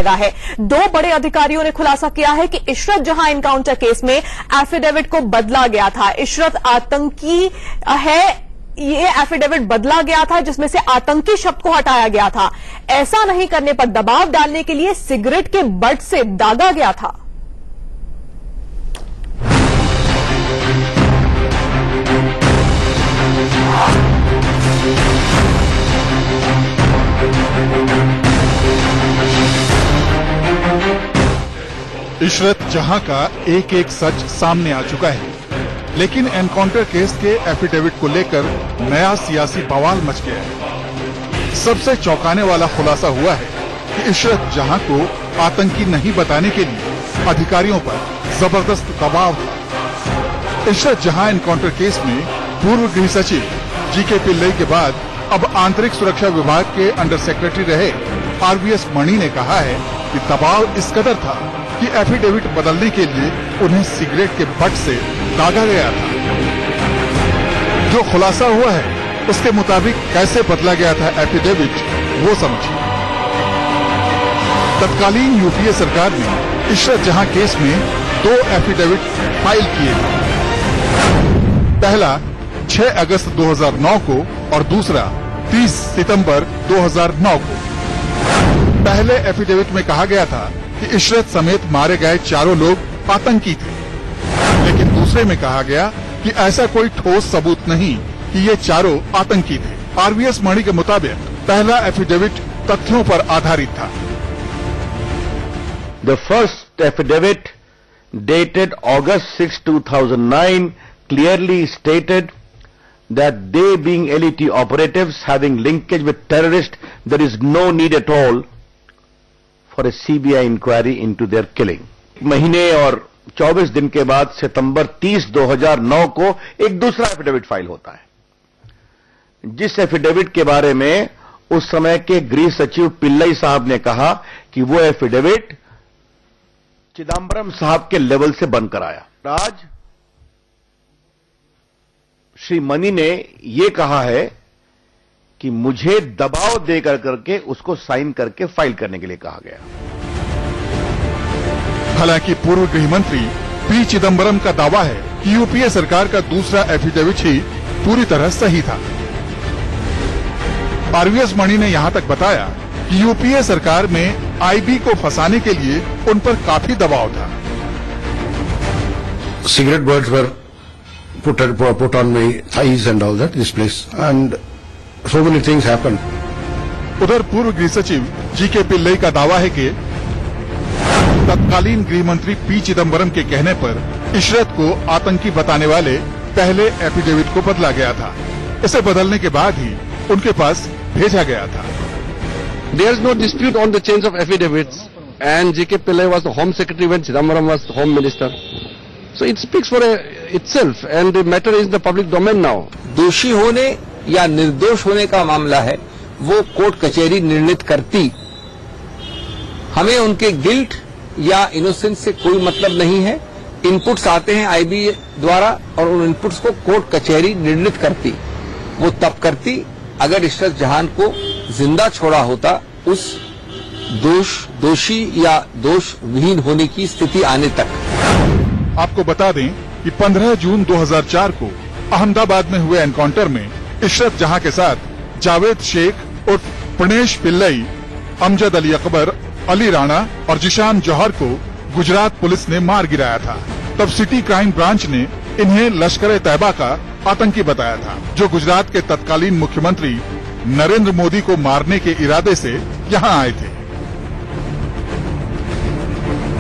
लगा है। दो बड़े अधिकारियों ने खुलासा किया है कि इशरत जहां एनकाउंटर केस में एफिडेविट को बदला गया था। इशरत आतंकी है, ये एफिडेविट बदला गया था जिसमें से आतंकी शब्द को हटाया गया था। ऐसा नहीं करने पर दबाव डालने के लिए सिगरेट के बट से दागा गया था। इशरत जहां का एक एक सच सामने आ चुका है, लेकिन एनकाउंटर केस के एफिडेविट को लेकर नया सियासी बवाल मच गया है। सबसे चौंकाने वाला खुलासा हुआ है कि इशरत जहां को आतंकी नहीं बताने के लिए अधिकारियों पर जबरदस्त दबाव था। इशरत जहां एनकाउंटर केस में पूर्व गृह सचिव जीके पिल्लई के बाद अब आंतरिक सुरक्षा विभाग के अंडर सेक्रेटरी रहे आरवीएस मणि ने कहा है कि दबाव इस कदर था कि एफिडेविट बदलने के लिए उन्हें सिगरेट के बट से दागा गया था। जो खुलासा हुआ है उसके मुताबिक कैसे बदला गया था एफिडेविट, वो समझिए। तत्कालीन यूपीए सरकार ने इशरत जहां केस में दो एफिडेविट फाइल किए थे। पहला 6 अगस्त 2009 को और दूसरा 30 सितंबर 2009 को। पहले एफिडेविट में कहा गया था कि इशरत समेत मारे गए चारों लोग आतंकी थे, लेकिन दूसरे में कहा गया कि ऐसा कोई ठोस सबूत नहीं कि ये चारों आतंकी थे। आरवीएस मणि के मुताबिक पहला एफिडेविट तथ्यों पर आधारित था। The first affidavit dated August 6, 2009 clearly stated that they being LET operatives having linkage with terrorists, there is no need at all for a CBI inquiry into their killing. महीने और 24 दिन के बाद सितंबर 30, 2009 को एक दूसरा एफिडेविट फाइल होता है, जिस एफिडेविट के बारे में उस समय के गृह सचिव पिल्लई साहब ने कहा कि वो एफिडेविट चिदम्बरम साहब के लेवल से बनकर आया। आज श्री मणि ने यह कहा है कि मुझे दबाव देकर करके उसको साइन करके फाइल करने के लिए कहा गया। हालांकि पूर्व गृह मंत्री पी चिदम्बरम का दावा है कि यूपीए सरकार का दूसरा एफिडेविट ही पूरी तरह सही था। आरवीएस मणि ने यहां तक बताया कि यूपीए सरकार में आईबी को फंसाने के लिए उन पर काफी दबाव था। Cigarette birds were put on my thighs and all that, this place, and so many things happened. उधर पूर्व गृह सचिव जीके पिल्लई का दावा है कि तत्कालीन गृह मंत्री पी चिदम्बरम के कहने पर इशरत को आतंकी बताने वाले पहले एफिडेविट को बदला गया था। इसे बदलने के बाद ही उनके पास भेजा गया था। There is no dispute on the change of affidavits, and J.K. Pillai was the Home Secretary when Chidambaram was the Home Minister. So it speaks for itself, and the matter is in the public domain now. दोषी होने या निर्दोष होने का मामला है, वो court कचहरी निर्णित करती। हमें उनके गिल्ट या इनोसेंस से कोई मतलब नहीं है। इनपुट्स आते हैं आईबी द्वारा और उन इनपुट्स को कोर्ट कचहरी निर्णित करती। वो तब करती अगर इशरत जहान को जिंदा छोड़ा होता उस दोषी या दोष विहीन होने की स्थिति आने तक। आपको बता दें कि 15 जून 2004 को अहमदाबाद में हुए एनकाउंटर में इशरत जहां के साथ जावेद शेख और प्रणेश पिल्लई, अमजद अली अकबर, अली राणा और जिशान जौहर को गुजरात पुलिस ने मार गिराया था। तब सिटी क्राइम ब्रांच ने इन्हें लश्कर-ए-तैयबा का आतंकी बताया था, जो गुजरात के तत्कालीन मुख्यमंत्री नरेंद्र मोदी को मारने के इरादे से यहां आए थे।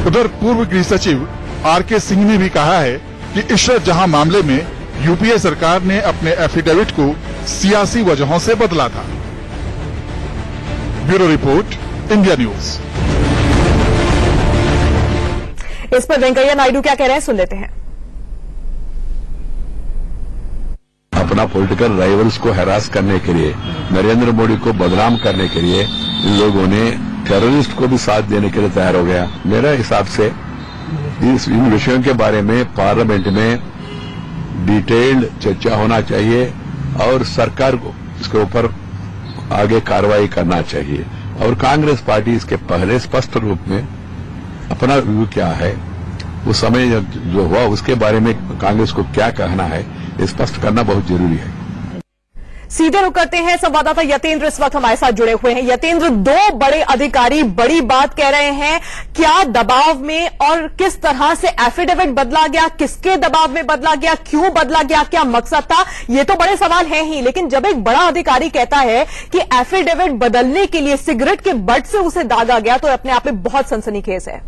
उधर पूर्व गृह सचिव आरके सिंह ने भी कहा है कि इशरत जहां मामले में यूपीए सरकार ने अपने एफिडेविट को सियासी वजहों से बदला था। Bureau report, India news. इस पर वेंकैया नायडू क्या कह रहे हैं, सुन लेते हैं। अपना पॉलिटिकल राइवल्स को हैरास करने के लिए, नरेंद्र मोदी को बदनाम करने के लिए इन लोगों ने टेररिस्ट को भी साथ देने के लिए तैयार हो गया। मेरे हिसाब से इन विषयों के बारे में पार्लियामेंट में डिटेल्ड चर्चा होना चाहिए और सरकार को इसके ऊपर आगे कार्रवाई करना चाहिए। और कांग्रेस पार्टी इसके पहले स्पष्ट रूप में अपना व्यू क्या है, वो समय जो हुआ उसके बारे में कांग्रेस को क्या कहना है, ये स्पष्ट करना बहुत जरूरी है। सीधे रुक करते हैं, संवाददाता यतेंद्र इस वक्त हमारे साथ जुड़े हुए हैं। यतेंद्र, दो बड़े अधिकारी बड़ी बात कह रहे हैं, क्या दबाव में और किस तरह से एफिडेविट बदला गया, किसके दबाव में बदला गया, क्यों बदला गया, क्या मकसद था, ये तो बड़े सवाल हैं ही। लेकिन जब एक बड़ा अधिकारी कहता है कि एफिडेविट बदलने के लिए सिगरेट के बट से उसे दागा गया, तो अपने आप में बहुत सनसनीखेज है।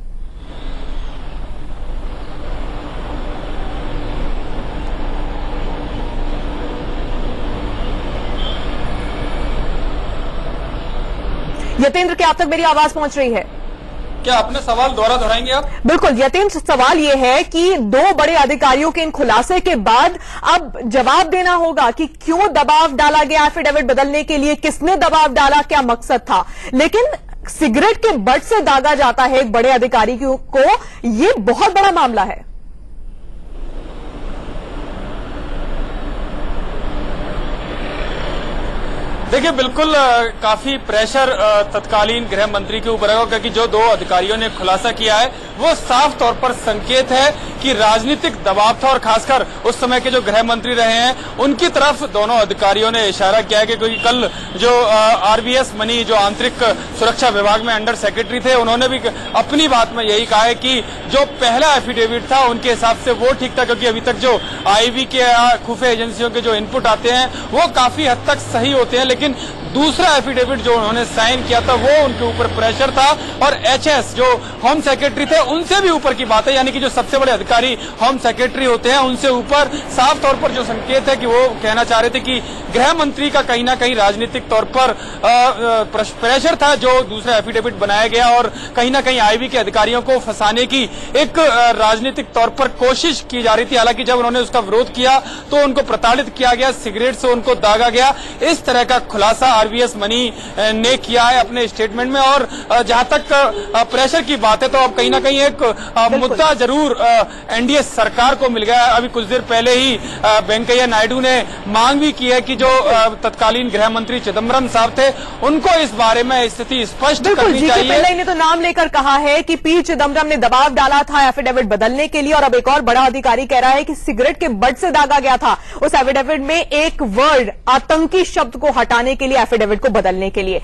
यतेंद्र, क्या आप तक मेरी आवाज पहुंच रही है? क्या अपने सवाल दोहराएंगे आप? बिल्कुल यतेंद्र, सवाल यह है कि दो बड़े अधिकारियों के इन खुलासे के बाद अब जवाब देना होगा कि क्यों दबाव डाला गया एफिडेविट बदलने के लिए, किसने दबाव डाला, क्या मकसद था। लेकिन सिगरेट के बट से दागा जाता है एक बड़े अधिकारी को, यह बहुत बड़ा मामला है। देखिए, बिल्कुल काफी प्रेशर तत्कालीन गृह मंत्री के ऊपर है, क्योंकि जो दो अधिकारियों ने खुलासा किया है वो साफ तौर पर संकेत है कि राजनीतिक दबाव था, और खासकर उस समय के जो गृह मंत्री रहे हैं उनकी तरफ दोनों अधिकारियों ने इशारा किया है कि क्योंकि कल जो आरवीएस मनी जो आंतरिक सुरक्षा विभाग में अंडर सेक्रेटरी थे, उन्होंने भी अपनी बात में यही कहा है कि जो पहला एफिडेविट था उनके हिसाब से वो ठीक था, क्योंकि अभी तक जो आईबी के खुफिया एजेंसियों के जो इनपुट आते हैं वो काफी हद तक सही होते हैं। लेकिन दूसरा एफिडेविट जो उन्होंने साइन किया था वो उनके ऊपर प्रेशर था, और एचएस जो होम सेक्रेटरी थे उनसे भी ऊपर की बात है, यानी कि जो सबसे बड़े अधिकारी होम सेक्रेटरी होते हैं उनसे ऊपर साफ तौर पर जो संकेत है कि वो कहना चाह रहे थे कि गृह मंत्री का कहीं ना कहीं राजनीतिक तौर पर प्रेशर था जो दूसरा एफिडेविट बनाया गया, और कहीं ना कहीं आईबी के अधिकारियों को फंसाने की एक राजनीतिक तौर पर कोशिश की जा रही थी। हालांकि जब उन्होंने उसका विरोध किया तो उनको प्रताड़ित किया गया, सिगरेट से उनको दागा गया। इस तरह का खुलासा आरवीएस मनी ने किया है अपने स्टेटमेंट में। और जहां तक प्रेशर की बात है तो अब कहीं ना कहीं एक मुद्दा जरूर एनडीए सरकार को मिल गया है। अभी कुछ देर पहले ही वेंकैया नायडू ने मांग भी की है कि जो तत्कालीन गृह मंत्री चिदम्बरम साहब थे उनको इस बारे में स्थिति स्पष्ट करनी चाहिए। पिल्लई ने तो नाम लेकर कहा है कि पी चिदम्बरम ने दबाव डाला था एफिडेविट बदलने के लिए, और अब एक और बड़ा अधिकारी कह रहा है कि सिगरेट के बट से दागा गया था। उस एफिडेविट में एक वर्ड आतंकी शब्द को हटाने के लिए, एफिडेविट को बदलने के लिए।